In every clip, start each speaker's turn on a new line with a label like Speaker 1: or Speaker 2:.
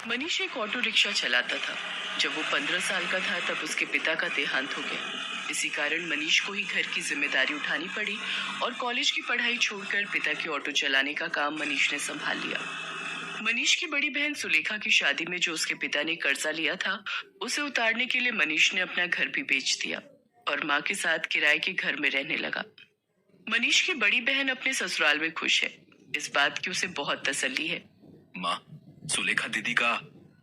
Speaker 1: मनीष एक auto rickshaw चलाता था। जब वो 15 साल का था तब उसके पिता का देहांत हो गया। इसी कारण मनीष को ही घर की जिम्मेदारी उठानी पड़ी और कॉलेज की पढ़ाई छोड़कर पिता के ऑटो चलाने का काम मनीष ने संभाल लिया। मनीष की बड़ी बहन सुलेखा की शादी में जो उसके पिता ने कर्जा लिया था, उसे उतारने के लिए मनीष ने अपना घर भी बेच दिया और माँ के साथ किराए के घर में रहने लगा। मनीष की बड़ी बहन अपने ससुराल में खुश है। इस बात की उसे बहुत तसल्ली है।
Speaker 2: माँ, सुलेखा दीदी का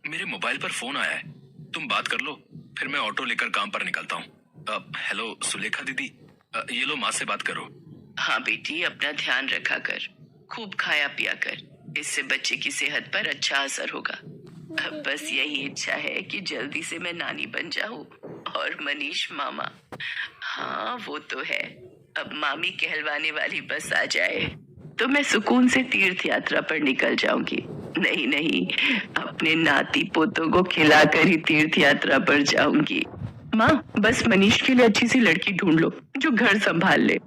Speaker 2: मेरे मोबाइल पर फोन आया है। तुम बात कर लो, फिर मैं ऑटो लेकर काम पर निकलता हूँ। हेलो सुलेखा दीदी, ये लो माँ से बात करो।
Speaker 1: हाँ बेटी, अपना ध्यान रखा कर, खूब खाया पिया कर, इससे बच्चे की सेहत पर अच्छा असर होगा। अब बस यही इच्छा है कि जल्दी से मैं नानी बन जाऊं और मनीष मामा। हाँ वो तो है, अब मामी कहलवाने वाली बस आ जाए तो मैं सुकून से तीर्थ यात्रा पर निकल जाऊंगी। नहीं नहीं, अपने नाती पोतों को खिलाकर ही तीर्थ यात्रा पर जाऊंगी। माँ, बस मनीष के लिए अच्छी सी लड़की ढूंढ लो जो घर संभाल ले।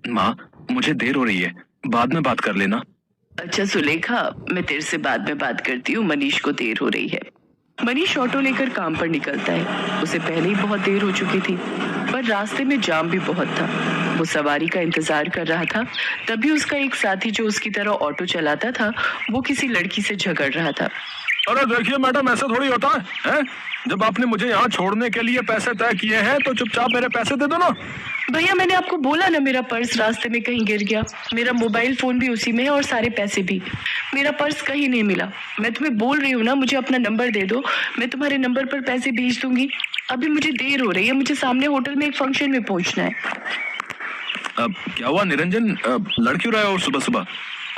Speaker 2: माँ, मुझे देर हो रही है, बाद में बात कर लेना।
Speaker 1: अच्छा सुलेखा, मैं तेरे से बाद में बात करती हूँ, मनीष को देर हो रही है। मनीष ऑटो लेकर काम पर निकलता है। उसे पहले ही बहुत देर हो चुकी थी, पर रास्ते में जाम भी बहुत था। वो सवारी का इंतजार कर रहा था, तभी उसका एक साथी जो उसकी तरह ऑटो चलाता था, वो किसी लड़की से झगड़ रहा था।
Speaker 2: अरे देखिए मैडम, ऐसा थोड़ी होता है? जब आपने मुझे यहाँ छोड़ने के लिए पैसे तय किए हैं तो चुपचाप मेरे पैसे दे दो ना।
Speaker 1: भैया, मैंने आपको बोला ना, मेरा पर्स रास्ते में कहीं गिर गया। मेरा मोबाइल फोन भी उसी में है और सारे पैसे भी। मेरा पर्स कहीं नहीं मिला। मैं तुम्हें बोल रही हूँ ना, मुझे अपना नंबर दे दो, मैं तुम्हारे नंबर पर पैसे भेज दूंगी। अभी मुझे देर हो रही है, मुझे सामने होटल में एक फंक्शन में पहुंचना है।
Speaker 2: क्या हुआ निरंजन, लड़ क्यों रहे हो सुबह सुबह?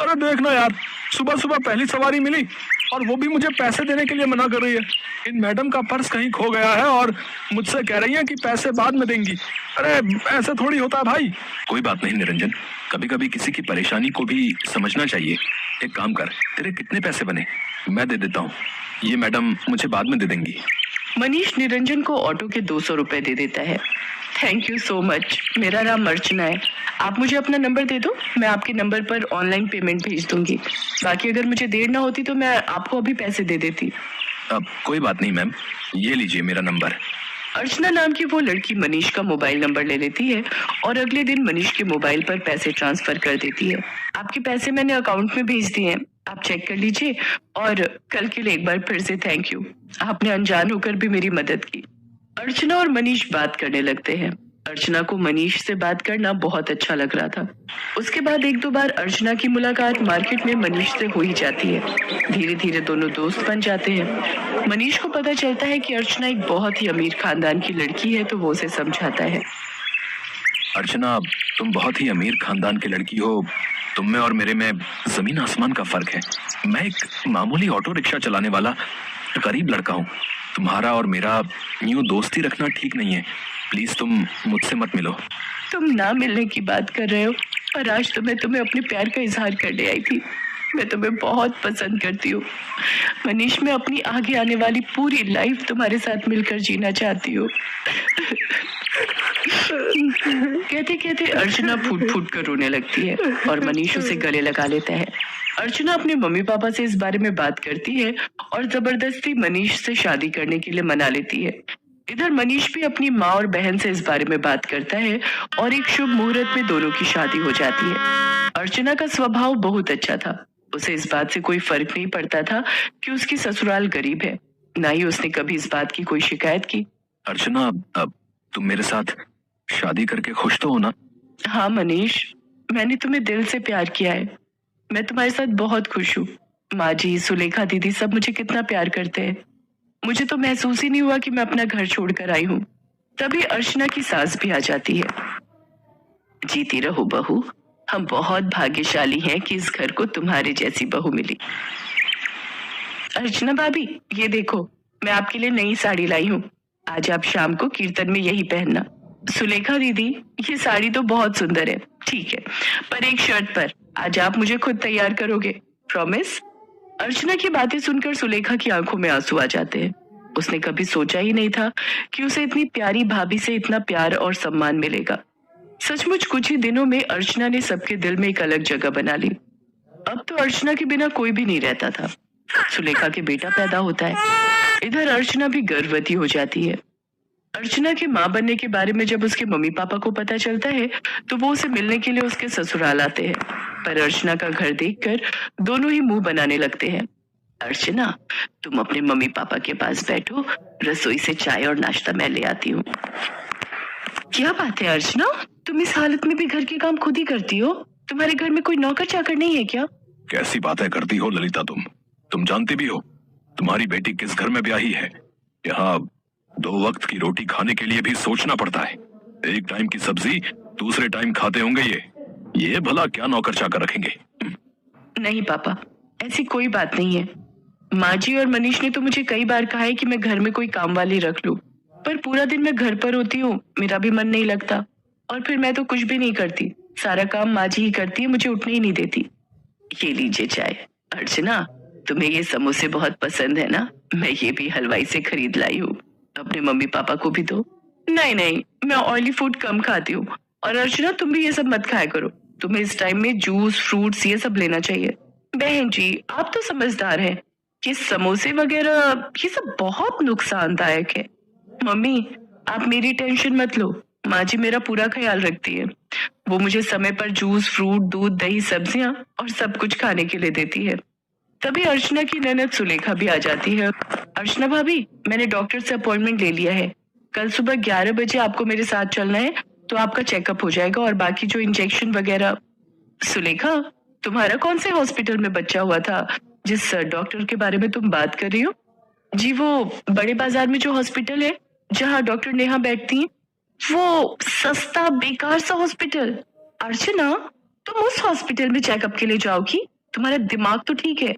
Speaker 2: अरे देखना यार, सुबह सुबह पहली सवारी मिली और वो भी मुझे पैसे देने के लिए मना कर रही है। इन मैडम का पर्स कहीं खो गया है और मुझसे कह रही है कि पैसे बाद में देंगी। अरे ऐसे थोड़ी होता है भाई। कोई बात नहीं निरंजन, कभी कभी किसी की परेशानी को भी समझना चाहिए। एक काम कर, तेरे कितने पैसे बने मैं दे देता हूँ, ये मैडम मुझे बाद में दे देंगी।
Speaker 1: मनीष निरंजन को ऑटो के 200 रुपए दे देता है। Thank you so much. मेरा नाम अर्चना है। आप मुझे अपना नंबर दे दो, मैं आपके नंबर पर ऑनलाइन पेमेंट भेज दूंगी। बाकी अगर मुझे देर ना होती तो मैं आपको अभी पैसे दे देती।
Speaker 2: कोई बात नहीं मैम, ये लीजिए मेरा नंबर।
Speaker 1: अर्चना नाम की वो लड़की मनीष का मोबाइल नंबर ले लेती है और अगले दिन मनीष के मोबाइल पर पैसे ट्रांसफर कर देती है। आपके पैसे मैंने अकाउंट में भेज दिए हैं, आप चेक कर लीजिए। और कल के लिए एक बार फिर से थैंक यू, आपने अनजान होकर भी मेरी मदद की। अर्चना और मनीष बात करने लगते हैं। अर्चना को मनीष से बात करना बहुत अच्छा लग रहा था। उसके बाद एक दो बार अर्चना की मुलाकात मार्केट में मनीष से हो ही जाती है। धीरे धीरे दोनों दोस्त बन जाते हैं। मनीष को पता चलता है कि अर्चना एक बहुत ही अमीर खानदान की लड़की है, तो वो उसे समझाता है।
Speaker 2: अर्चना, तुम बहुत ही अमीर खानदान की लड़की हो। तुम में और मेरे में जमीन आसमान का फर्क है। मैं एक मामूली ऑटो रिक्शा चलाने वाला गरीब लड़का हूँ। तुम्हारा और मेरा यूं दोस्ती रखना ठीक नहीं है। प्लीज तुम मुझसे मत मिलो।
Speaker 1: तुम ना मिलने की बात कर रहे हो, और आज तो मैं तुम्हें अपने प्यार का इजहार करने आई थी। मैं तुम्हें बहुत पसंद करती हूँ मनीष। मैं अपनी आगे आने वाली पूरी लाइफ तुम्हारे साथ मिलकर जीना चाहती हूँ। कहते कहते अर्चना फूट फूट कर रोने लगती है और मनीष उसे गले लगा लेता है। अर्चना अपने मम्मी पापा से इस बारे में बात करती है और जबरदस्ती मनीष से शादी करने के लिए मना लेती है। इधर मनीष भी अपनी माँ और बहन से इस बारे में बात करता है और एक शुभ मुहूर्त में दोनों की शादी हो जाती है। अर्चना का स्वभाव बहुत अच्छा था। उसे इस बात से कोई फर्क नहीं पड़ता था कि उसकी ससुराल गरीब है। ना ही उसने कभी इस बात की कोई शिकायत की।
Speaker 2: अर्चना, तुम मेरे साथ शादी करके खुश तो हो ना?
Speaker 1: हाँ मनीष, मैंने तुम्हें दिल से प्यार किया है। मैं तुम्हारे साथ बहुत खुश हूँ। माँ जी, सुलेखा दीदी सब मुझे कितना प्यार करते हैं। मुझे तो महसूस ही नहीं हुआ कि मैं अपना घर छोड़कर आई हूँ। तभी अर्चना की सास भी आ जाती है। जीती रहो बहू, हम बहुत भाग्यशाली हैं कि इस घर को तुम्हारे जैसी बहू मिली। अर्चना भाभी, ये देखो, मैं आपके लिए नई साड़ी लाई हूँ। आज आप शाम को कीर्तन में यही पहनना। सुलेखा दीदी, ये साड़ी तो बहुत सुंदर है, ठीक है, पर एक शर्त पर। आज आप मुझे खुद तैयार करोगे, प्रॉमिस? अर्चना की बातें सुनकर सुलेखा की आंखों में आंसू आ जाते हैं। उसने कभी सोचा ही नहीं था कि उसे इतनी प्यारी भाभी से इतना प्यार और सम्मान मिलेगा। सचमुच कुछ ही दिनों में अर्चना ने सबके दिल में एक अलग जगह बना ली। अब तो अर्चना के बिना कोई भी नहीं रहता था। सुलेखा के बेटा पैदा होता है। इधर अर्चना भी गर्भवती हो जाती है। अर्चना के माँ बनने के बारे में जब उसके मम्मी पापा को पता चलता है तो वो उसे मिलने के लिए उसके ससुराल आते हैं, पर अर्चना का घर देखकर दोनों ही मुंह बनाने लगते हैं। अर्चना, तुम अपने मम्मी पापा के पास बैठो, रसोई से चाय और नाश्ता मैं ले आती हूँ। क्या बात है अर्चना, तुम इस हालत में भी घर के काम खुद ही करती हो? तुम्हारे घर में कोई नौकर चाकर नहीं है क्या?
Speaker 2: कैसी बातें करती हो ललिता तुम जानती भी हो तुम्हारी बेटी किस घर में ब्याही है। यहाँ 2 वक्त की रोटी खाने के लिए भी सोचना पड़ता है। एक टाइम की सब्जी दूसरे टाइम खाते होंगे ये भला क्या नौकर चाकर रखेंगे?
Speaker 1: नहीं पापा, ऐसी कोई बात नहीं है। माँ जी और मनीष ने तो मुझे कई बार कहा है कि मैं घर में कोई काम वाली रख लूं, पर पूरा दिन मैं घर पर होती हूँ, मेरा भी मन नहीं लगता, और फिर मैं तो कुछ भी नहीं करती, सारा काम माँ जी ही करती है, मुझे उठने ही नहीं देती। ये लीजिए चाय। अर्चना, तुम्हें ये समोसे बहुत पसंद है ना? मैं ये भी हलवाई से खरीद लाई हूँ, अपने मम्मी पापा को भी दो। नहीं, मैं ऑयली फूड कम खाती हूँ। और अर्चना, तुम भी ये सब मत खाया करो, तुम्हें इस टाइम में जूस फ्रूट्स ये सब लेना चाहिए। बहन जी, आप तो समझदार हैं, ये समोसे वगैरह ये सब बहुत नुकसानदायक है। मम्मी, आप मेरी टेंशन मत लो, माँ जी मेरा पूरा ख्याल रखती है। वो मुझे समय पर जूस फ्रूट दूध दही सब्जियां और सब कुछ खाने के लिए देती है। तभी अर्चना की ननद सुलेखा भी आ जाती है। अर्चना भाभी, मैंने डॉक्टर से अपॉइंटमेंट ले लिया है, कल सुबह 11 बजे आपको मेरे साथ चलना है, तो आपका चेकअप हो जाएगा और बाकी जो इंजेक्शन वगैरह। सुलेखा, तुम्हारा कौन से हॉस्पिटल में बच्चा हुआ था जिस डॉक्टर के बारे में तुम बात कर रही हो? जी, वो बड़े बाजार में जो हॉस्पिटल है जहाँ डॉक्टर नेहा बैठती हैं, वो सस्ता बेकार सा हॉस्पिटल। अर्चना, तुम उस हॉस्पिटल में चेकअप के लिए जाओगी? तुम्हारा दिमाग तो ठीक है।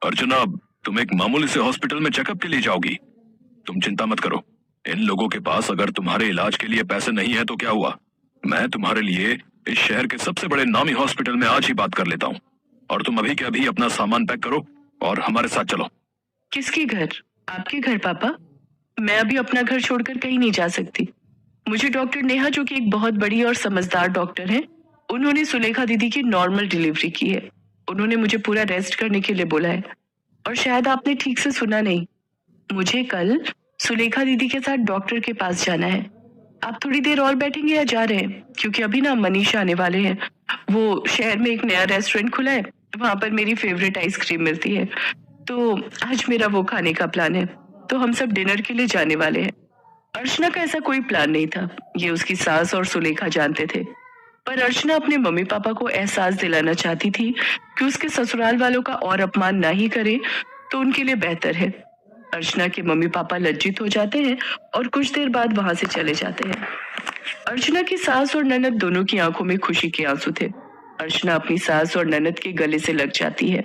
Speaker 2: अर्चना, तुम एक मामूली से हॉस्पिटल में चेकअप के लिए जाओगी? तुम चिंता मत करो, इन लोगों के पास अगर तुम्हारे इलाज के लिए पैसे नहीं है तो क्या हुआ, मैं तुम्हारे लिए इस शहर के सबसे बड़े नामी हॉस्पिटल में आज ही बात कर लेता हूँ। और तुम अभी के अभी अपना सामान पैक करो और हमारे साथ चलो।
Speaker 1: किसके घर? आपके घर पापा? मैं अभी अपना घर छोड़कर कहीं नहीं जा सकती। मुझे डॉक्टर नेहा, जो कि एक बहुत बड़ी और समझदार डॉक्टर है, उन्होंने सुलेखा दीदी की नॉर्मल डिलीवरी की है। उन्होंने मुझे पूरा रेस्ट करने के लिए बोला है। और शायद आपने ठीक से सुना नहीं, मुझे कल सुलेखा दीदी के साथ डॉक्टर के पास जाना है। आप थोड़ी देर और बैठेंगे या जा रहे हैं? क्योंकि अभी ना मनीष आने वाले हैं। वो शहर में एक नया रेस्टोरेंट खुला है, वहां पर मेरी फेवरेट आइसक्रीम मिलती है, तो आज मेरा वो खाने का प्लान है, तो हम सब डिनर के लिए जाने वाले हैं। अर्चना का ऐसा कोई प्लान नहीं था, ये उसकी सास और सुलेखा जानते थे, पर अर्चना अपने मम्मी पापा को एहसास दिलाना चाहती थी कि उसके ससुराल वालों का और अपमान ना ही करे तो उनके लिए बेहतर है। अर्चना के मम्मी पापा लज्जित हो जाते हैं और कुछ देर बाद वहां से चले जाते हैं। अर्चना की सास और ननद दोनों की आंखों में खुशी के आंसू थे। अर्चना अपनी सास और ननद के गले से लग जाती है।